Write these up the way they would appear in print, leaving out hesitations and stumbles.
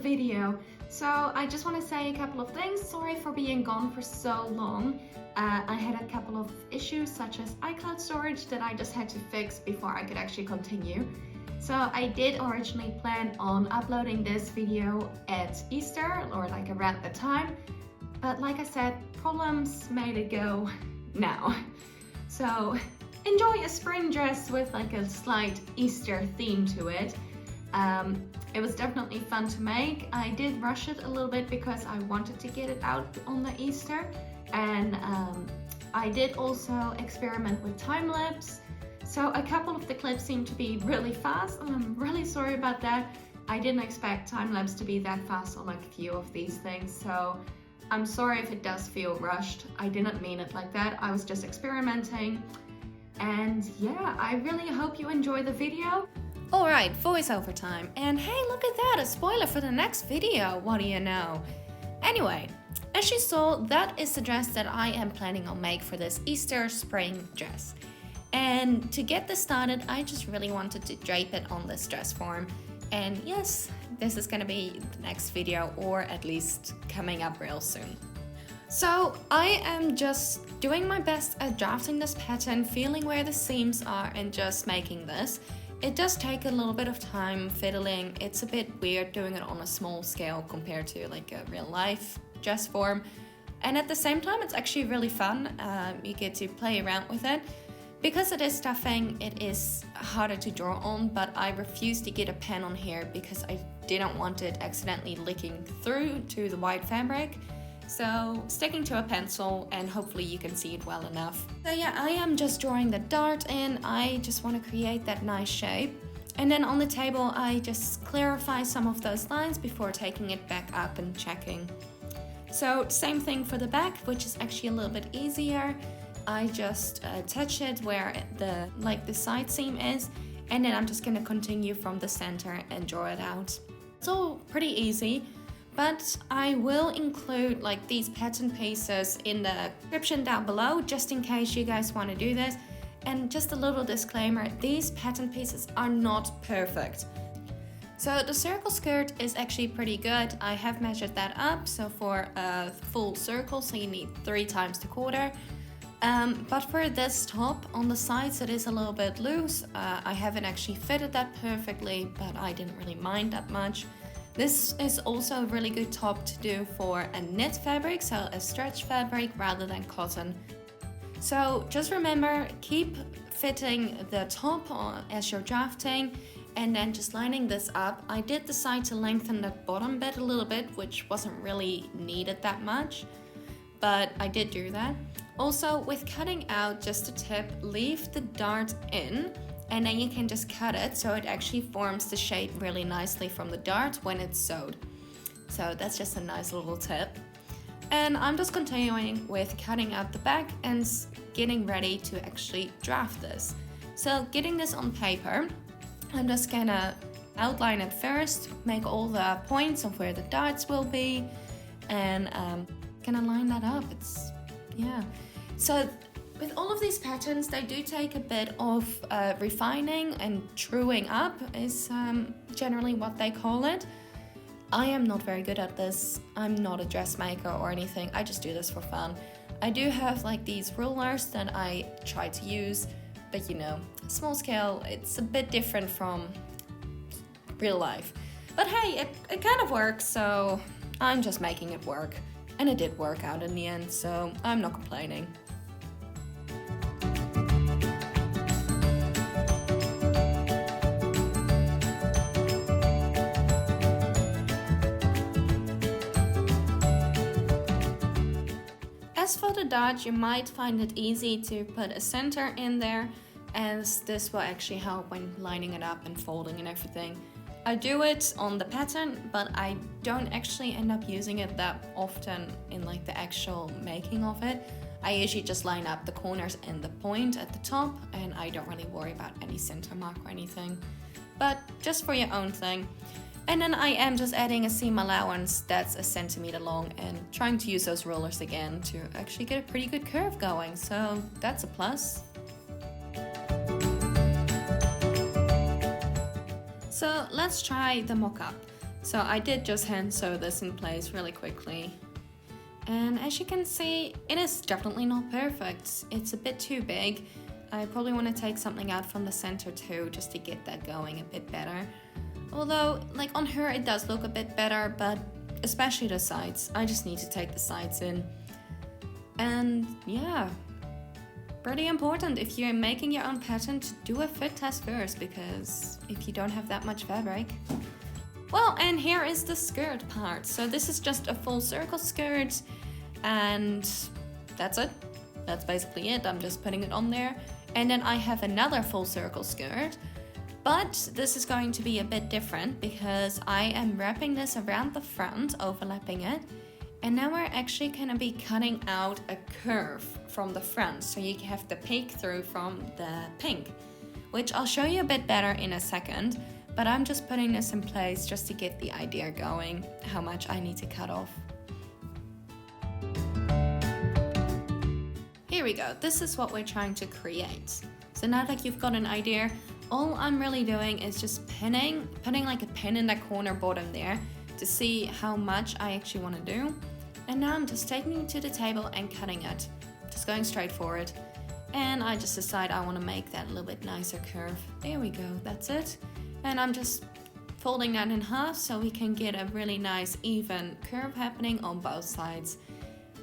the video. So I just want to say a couple of things. Sorry for being gone for so long. I had a couple of issues such as iCloud storage that I just had to fix before I could actually continue. So I did originally plan on uploading this video at Easter or like around the time, but like I said, problems made it go now. So enjoy a spring dress with like a slight Easter theme to it. It was definitely fun to make. I did rush it a little bit because I wanted to get it out on the Easter, and I did also experiment with time-lapse. So a couple of the clips seem to be really fast, and I'm really sorry about that. I didn't expect time-lapse to be that fast on like a few of these things, so I'm sorry if it does feel rushed. I didn't mean it like that. I was just experimenting. And yeah, I really hope you enjoy the video. Alright, voiceover time. And hey, look at that, a spoiler for the next video, what do you know? Anyway, as you saw, that is the dress that I am planning on make for this Easter spring dress. And to get this started, I just really wanted to drape it on this dress form. And yes, this is gonna be the next video, or at least coming up real soon. So I am just doing my best at drafting this pattern, feeling where the seams are and just making this. It does take a little bit of time fiddling. It's a bit weird doing it on a small scale compared to like a real life dress form. And at the same time, it's actually really fun. You get to play around with it. Because it is stuffing, it is harder to draw on, but I refuse to get a pen on here because I didn't want it accidentally leaking through to the white fabric. So sticking to a pencil, and hopefully you can see it well enough. So yeah, I am just drawing the dart in. I just want to create that nice shape. And then on the table, I just clarify some of those lines before taking it back up and checking. So same thing for the back, which is actually a little bit easier. I just touch it where the side seam is, and then I'm just gonna continue from the center and draw it out. It's all pretty easy. But I will include like these pattern pieces in the description down below, just in case you guys want to do this. And just a little disclaimer, these pattern pieces are not perfect. So the circle skirt is actually pretty good. I have measured that up, so for a full circle, so you need 3 times the quarter. But for this top on the sides, it is a little bit loose. I haven't actually fitted that perfectly, but I didn't really mind that much. This is also a really good top to do for a knit fabric, so a stretch fabric rather than cotton. So just remember, keep fitting the top as you're drafting, and then just lining this up. I did decide to lengthen the bottom bit a little bit, which wasn't really needed that much, but I did do that. Also, with cutting out, just a tip, leave the dart in, and then you can just cut it so it actually forms the shape really nicely from the dart when it's sewed. So that's just a nice little tip. And I'm just continuing with cutting out the back and getting ready to actually draft this. So getting this on paper, I'm just gonna outline it first, make all the points of where the darts will be, and gonna line that up. So with all of these patterns, they do take a bit of refining, and truing up is generally what they call it. I am not very good at this. I'm not a dressmaker or anything. I just do this for fun. I do have like these rulers that I try to use, but you know, small scale, it's a bit different from real life. But hey, it kind of works, so I'm just making it work. And it did work out in the end, so I'm not complaining. As for the dart, you might find it easy to put a center in there, as this will actually help when lining it up and folding and everything. I do it on the pattern, but I don't actually end up using it that often in like the actual making of it. I usually just line up the corners and the point at the top, and I don't really worry about any center mark or anything. But just for your own thing. And then I am just adding a seam allowance that's 1 centimeter long and trying to use those rollers again to actually get a pretty good curve going, so that's a plus. So let's try the mock-up. So I did just hand sew this in place really quickly. And as you can see, it is definitely not perfect. It's a bit too big. I probably want to take something out from the center too, just to get that going a bit better. Although, like on her it does look a bit better, but especially the sides. I just need to take the sides in. And yeah, pretty important if you're making your own pattern to do a fit test first, because if you don't have that much fabric. Well, and here is the skirt part. So this is just a full circle skirt, and that's it. That's basically it. I'm just putting it on there. And then I have another full circle skirt, but this is going to be a bit different because I am wrapping this around the front, overlapping it. And now we're actually gonna be cutting out a curve from the front, so you have the peek through from the pink, which I'll show you a bit better in a second. But I'm just putting this in place just to get the idea going, how much I need to cut off. Here we go, this is what we're trying to create. So now that you've got an idea, all I'm really doing is just putting like a pin in the corner bottom there to see how much I actually want to do. And now I'm just taking it to the table and cutting it, just going straight for it. And I just decide I want to make that a little bit nicer curve. There we go, that's it. And I'm just folding that in half so we can get a really nice even curve happening on both sides.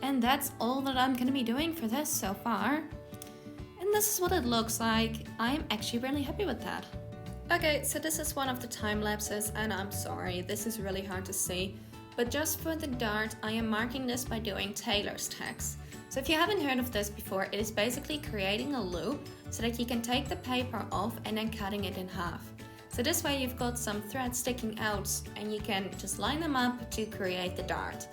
And that's all that I'm going to be doing for this so far. And this is what it looks like. I'm actually really happy with that. Okay, so this is one of the time lapses, and I'm sorry, this is really hard to see. But just for the dart, I am marking this by doing tailor's tacks. So if you haven't heard of this before, it is basically creating a loop so that you can take the paper off and then cutting it in half. So this way you've got some threads sticking out and you can just line them up to create the dart.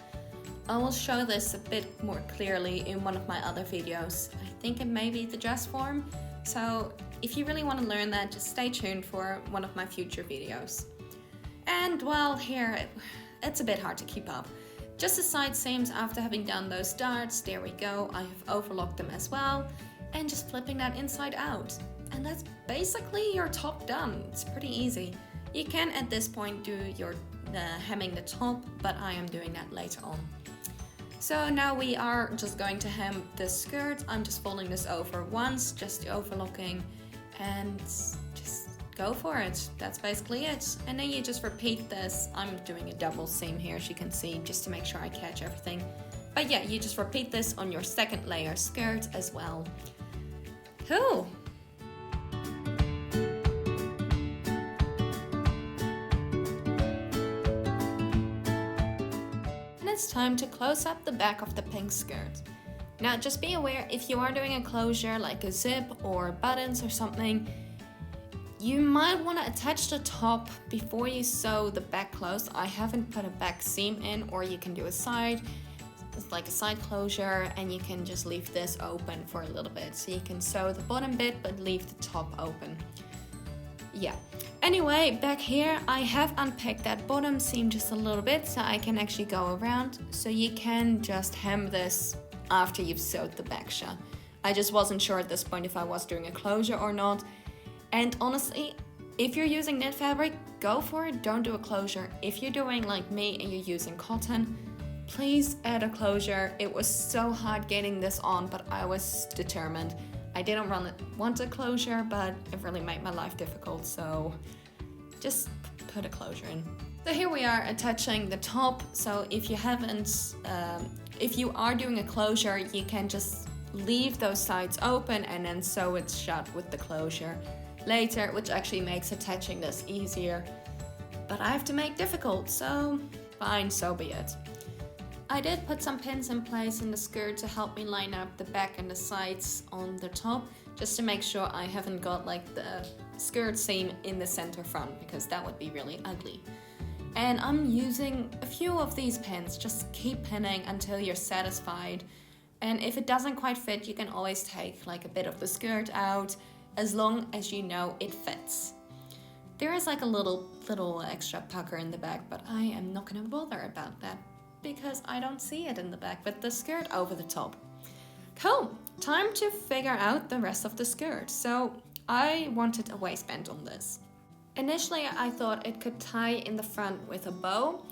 I will show this a bit more clearly in one of my other videos. I think it may be the dress form. So if you really want to learn that, just stay tuned for one of my future videos. And well, here, it's a bit hard to keep up. Just the side seams after having done those darts, there we go. I have overlocked them as well. And just flipping that inside out. And that's basically your top done. It's pretty easy. You can at this point do your hemming the top, but I am doing that later on. So now we are just going to hem this skirt. I'm just folding this over once, just overlocking, and just go for it. That's basically it. And then you just repeat this. I'm doing a double seam here, as you can see, just to make sure I catch everything. But yeah, you just repeat this on your second layer skirt as well. Cool. It's time to close up the back of the pink skirt. Now just be aware, if you are doing a closure like a zip or buttons or something, you might want to attach the top before you sew the back closed. I haven't put a back seam in, or you can do a side, like a side closure, and you can just leave this open for a little bit. So you can sew the bottom bit but leave the top open. Yeah. Anyway, back here I have unpicked that bottom seam just a little bit so I can actually go around. So you can just hem this after you've sewed the back shut. I just wasn't sure at this point if I was doing a closure or not. And honestly, if you're using knit fabric, go for it, don't do a closure. If you're doing like me and you're using cotton, please add a closure. It was so hard getting this on, but I was determined. I didn't want a closure, but it really made my life difficult, so just put a closure in. So here we are attaching the top. So if you haven't, if you are doing a closure, you can just leave those sides open and then sew it shut with the closure later, which actually makes attaching this easier. But I have to make difficult, so fine, so be it. I did put some pins in place in the skirt to help me line up the back and the sides on the top, just to make sure I haven't got like the skirt seam in the center front, because that would be really ugly. And I'm using a few of these pins. Just keep pinning until you're satisfied. And if it doesn't quite fit, you can always take like a bit of the skirt out, as long as you know it fits. There is like a little extra pucker in the back, but I am not gonna bother about that, because I don't see it in the back, but the skirt over the top. Cool, time to figure out the rest of the skirt. So I wanted a waistband on this. Initially, I thought it could tie in the front with a bow,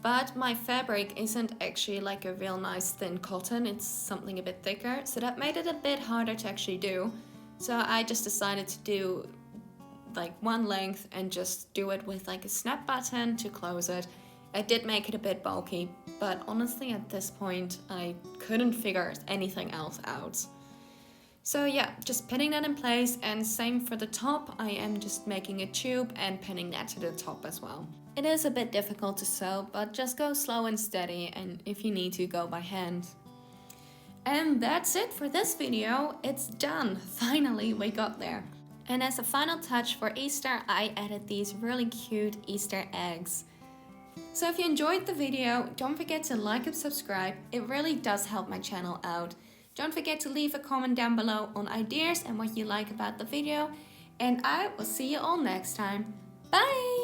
but my fabric isn't actually like a real nice thin cotton, it's something a bit thicker, so that made it a bit harder to actually do. So I just decided to do like one length and just do it with like a snap button to close it. I did make it a bit bulky, but honestly at this point I couldn't figure anything else out. So yeah, just pinning that in place, and same for the top. I am just making a tube and pinning that to the top as well. It is a bit difficult to sew, but just go slow and steady, and if you need to, go by hand. And that's it for this video. It's done. Finally, we got there. And as a final touch for Easter, I added these really cute Easter eggs. So if you enjoyed the video, don't forget to like and subscribe. It really does help my channel out. Don't forget to leave a comment down below on ideas and what you like about the video. And I will see you all next time. Bye!